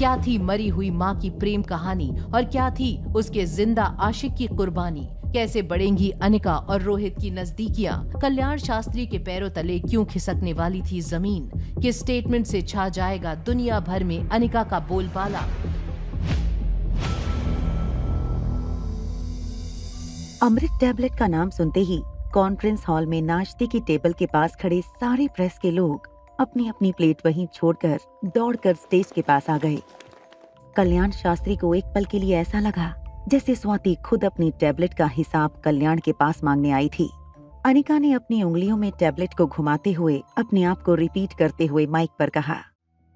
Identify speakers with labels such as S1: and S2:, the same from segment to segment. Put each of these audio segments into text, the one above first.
S1: क्या थी मरी हुई माँ की प्रेम कहानी और क्या थी उसके जिंदा आशिक की कुर्बानी? कैसे बढ़ेंगी अनिका और रोहित की नजदीकियां? कल्याण शास्त्री के पैरों तले क्यों खिसकने वाली थी जमीन? किस स्टेटमेंट से छा जाएगा दुनिया भर में अनिका का बोलबाला?
S2: अमृत टैबलेट का नाम सुनते ही कॉन्फ्रेंस हॉल में नाश्ते की टेबल के पास खड़े सारे प्रेस के लोग अपनी अपनी प्लेट वहीं छोड़कर दौड़कर स्टेज के पास आ गए। कल्याण शास्त्री को एक पल के लिए ऐसा लगा जैसे स्वाति खुद अपनी टैबलेट का हिसाब कल्याण के पास मांगने आई थी। अनिका ने अपनी उंगलियों में टैबलेट को घुमाते हुए अपने आप को रिपीट करते हुए माइक पर कहा,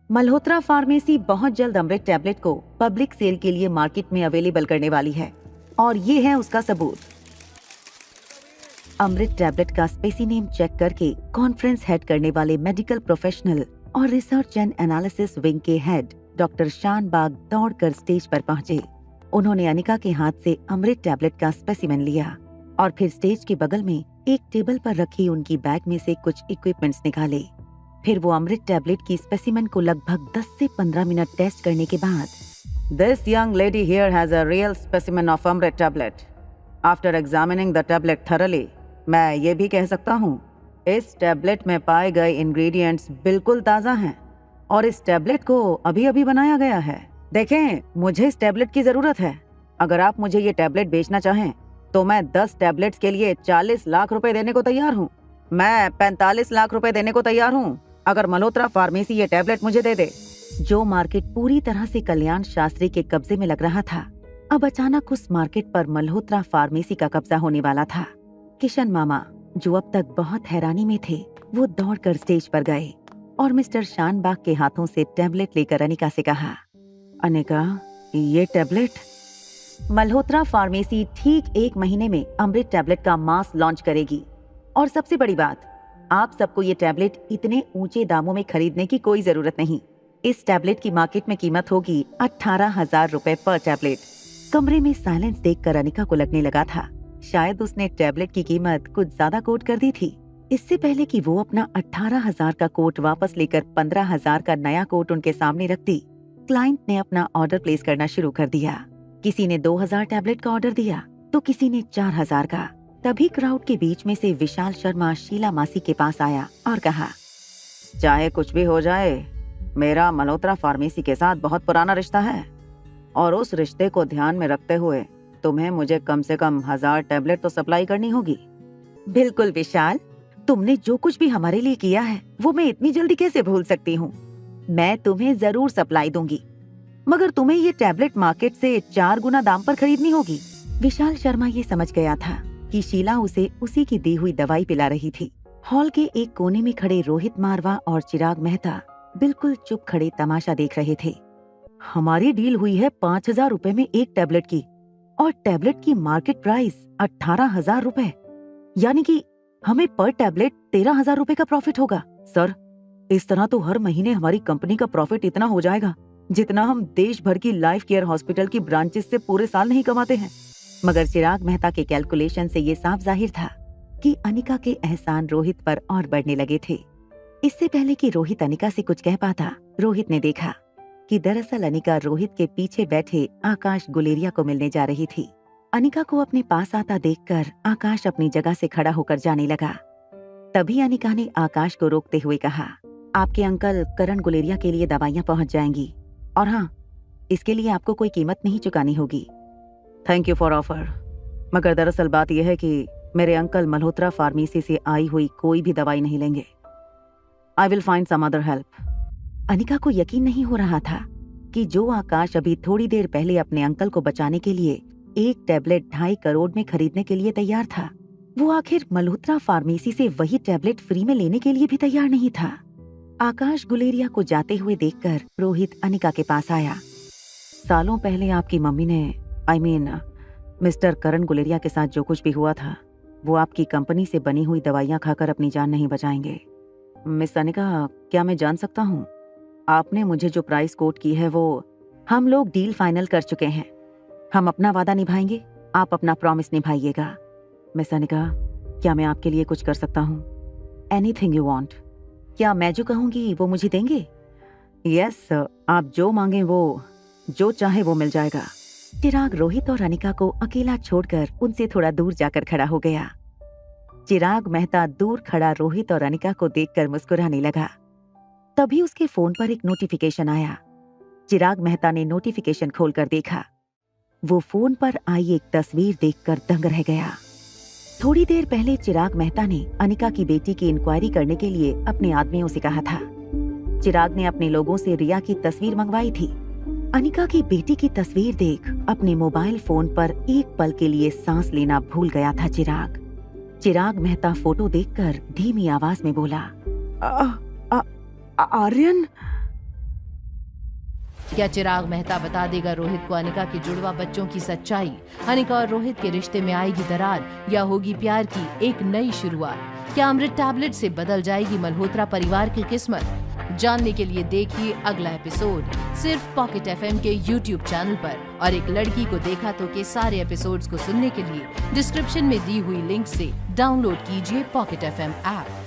S2: मल्होत्रा फार्मेसी बहुत जल्द अमृत टैबलेट को पब्लिक सेल के लिए मार्केट में अवेलेबल करने वाली है और ये है उसका सबूत। अमृत टैबलेट का स्पेसिनेम चेक करके कॉन्फ्रेंस हेड करने वाले मेडिकल प्रोफेशनल और रिसर्च एंड एनालिसिस विंग के हेड डॉक्टर शानबाग दौड़कर स्टेज पर पहुंचे। उन्होंने अनिका के हाथ से अमृत टैबलेट का स्पेसिमेन लिया और फिर स्टेज के बगल में एक टेबल पर रखी उनकी बैग में से कुछ इक्विपमेंट्स निकाले। फिर वो अमृत टैबलेट की स्पेसिमेन को लगभग 10 से 15 मिनट टेस्ट करने के बाद, This young lady here has a real specimen of Amrit tablet. After examining the tablet thoroughly, मैं ये भी कह सकता हूँ इस टैबलेट में पाए गए इंग्रेडिएंट्स बिल्कुल ताज़ा हैं और इस टैबलेट को अभी अभी बनाया गया है। देखें, मुझे इस टैबलेट की ज़रूरत है। अगर आप मुझे ये टैबलेट बेचना चाहें तो मैं 10 टैबलेट्स के लिए 40 लाख रुपए देने को तैयार हूँ। मैं 45 लाख रुपए देने को तैयार हूँ अगर मल्होत्रा फार्मेसी ये टैबलेट मुझे दे दे। जो मार्केट पूरी तरह से कल्याण शास्त्री के कब्जे में लग रहा था, अब अचानक उस मार्केट पर मल्होत्रा फार्मेसी का कब्जा होने वाला था। किशन मामा, जो अब तक बहुत हैरानी में थे, वो दौड़कर स्टेज पर गए और मिस्टर शानबाग के हाथों से टैबलेट लेकर अनिका से कहा, अनिका, ये टैबलेट? मल्होत्रा फार्मेसी ठीक 1 महीने में अमृत टैबलेट का मास लॉन्च करेगी और सबसे बड़ी बात, आप सबको ये टैबलेट इतने ऊंचे दामों में खरीदने की कोई जरूरत नहीं। इस टैबलेट की मार्केट में कीमत होगी 18,000 रुपए पर टैबलेट। कमरे में साइलेंस देखकर अनिका को लगने लगा था शायद उसने टैबलेट की कीमत कुछ ज्यादा कोट कर दी थी। इससे पहले कि वो अपना 18,000 का कोट वापस लेकर 15,000 का नया कोट उनके सामने रखती, क्लाइंट ने अपना ऑर्डर प्लेस करना शुरू कर दिया। किसी ने 2,000 टैबलेट का ऑर्डर दिया तो किसी ने 4,000 का। तभी क्राउड के बीच में से विशाल शर्मा शीला मासी के पास आया और कहा, चाहे कुछ भी हो जाए, मेरा मल्होत्रा फार्मेसी के साथ बहुत पुराना रिश्ता है और उस रिश्ते को ध्यान में रखते हुए तुम्हें मुझे कम से कम 1000 टैबलेट तो सप्लाई करनी होगी। बिल्कुल विशाल, तुमने जो कुछ भी हमारे लिए किया है वो मैं इतनी जल्दी कैसे भूल सकती हूँ। मैं तुम्हें जरूर सप्लाई दूंगी, मगर तुम्हें ये टैबलेट मार्केट से 4 गुना दाम पर खरीदनी होगी। विशाल शर्मा ये समझ गया था कि शीला उसे उसी की दी हुई दवाई पिला रही थी। हॉल के एक कोने में खड़े रोहित मारवा और चिराग मेहता बिल्कुल चुप खड़े तमाशा देख रहे थे। हमारी डील हुई है 5,000 रुपए में एक टैबलेट की और टैबलेट की मार्केट प्राइस 18,000 रुपए, यानी कि हमें पर टैबलेट 13,000 रुपए का प्रॉफिट होगा। सर, इस तरह तो हर महीने हमारी कंपनी का प्रॉफिट इतना हो जाएगा जितना हम देश भर की लाइफ केयर हॉस्पिटल की ब्रांचेस से पूरे साल नहीं कमाते हैं। मगर चिराग मेहता के कैलकुलेशन से ये साफ जाहिर था कि अनिका के एहसान रोहित पर और बढ़ने लगे थे। इससे पहले कि रोहित अनिका से कुछ कह पाता, रोहित ने देखा कि दरअसल अनिका रोहित के पीछे बैठे आकाश गुलेरिया को मिलने जा रही थी। अनिका को अपने पास आता देखकर आकाश अपनी जगह से खड़ा होकर जाने लगा। तभी अनिका ने आकाश को रोकते हुए कहा, आपके अंकल करण गुलेरिया के लिए दवाइयाँ पहुँच जाएंगी और हाँ, इसके लिए आपको कोई कीमत नहीं चुकानी होगी। थैंक यू फॉर ऑफर, मगर दरअसल बात यह है कि मेरे अंकल मल्होत्रा फार्मेसी से आई हुई कोई भी दवाई नहीं लेंगे। I will find some other help. Anika को यकीन नहीं हो रहा था कि जो आकाश अभी थोड़ी देर पहले अपने अंकल को बचाने के लिए एक टैबलेट 2.5 करोड़ में खरीदने के लिए तैयार था, वो आखिर मल्होत्रा फार्मेसी से वही टैबलेट फ्री में लेने के लिए भी तैयार नहीं था। आकाश गुलेरिया को जाते हुए देखकर रोहित अनिका के पास आया। सालों पहले आपकी मम्मी ने मिस्टर करण गुलेरिया के साथ जो कुछ भी हुआ था वो आपकी कंपनी से बनी हुई दवाइयाँ खाकर अपनी जान नहीं बचाएंगे। मिस अनिका, क्या मैं जान सकता हूँ आपने मुझे जो प्राइस कोट की है वो? हम लोग डील फाइनल कर चुके हैं। हम अपना वादा निभाएंगे, आप अपना प्रॉमिस निभाइएगा। मिस अनिका, क्या मैं आपके लिए कुछ कर सकता हूँ? Anything you want. क्या मैं जो कहूँगी वो मुझे देंगे? यस सर, आप जो मांगे वो, जो चाहे वो मिल जाएगा। चिराग रोहित और अनिका को अकेला छोड़कर उनसे थोड़ा दूर जाकर खड़ा हो गया। चिराग मेहता दूर खड़ा रोहित और अनिका को देखकर मुस्कुराने लगा। तभी उसके फोन पर एक नोटिफिकेशन आया। चिराग मेहता ने नोटिफिकेशन खोलकर देखा। वो फोन पर आई एक तस्वीर देखकर दंग रह गया। थोड़ी देर पहले चिराग मेहता ने अनिका की बेटी की इंक्वायरी करने के लिए अपने आदमियों से कहा था। चिराग ने अपने लोगों से रिया की तस्वीर मंगवाई थी। अनिका की बेटी की तस्वीर देख अपने मोबाइल फोन पर एक पल के लिए सांस लेना भूल गया था चिराग मेहता फोटो देखकर धीमी आवाज में बोला, आर्यन।
S1: क्या चिराग मेहता बता देगा रोहित को अनिका के जुड़वा बच्चों की सच्चाई? अनिका और रोहित के रिश्ते में आएगी दरार या होगी प्यार की एक नई शुरुआत? क्या अमृत टैबलेट से बदल जाएगी मल्होत्रा परिवार की किस्मत? जानने के लिए देखिए अगला एपिसोड सिर्फ पॉकेट FM के YouTube चैनल पर। और एक लड़की को देखा तो के सारे एपिसोड्स को सुनने के लिए डिस्क्रिप्शन में दी हुई लिंक से डाउनलोड कीजिए पॉकेट FM ऐप।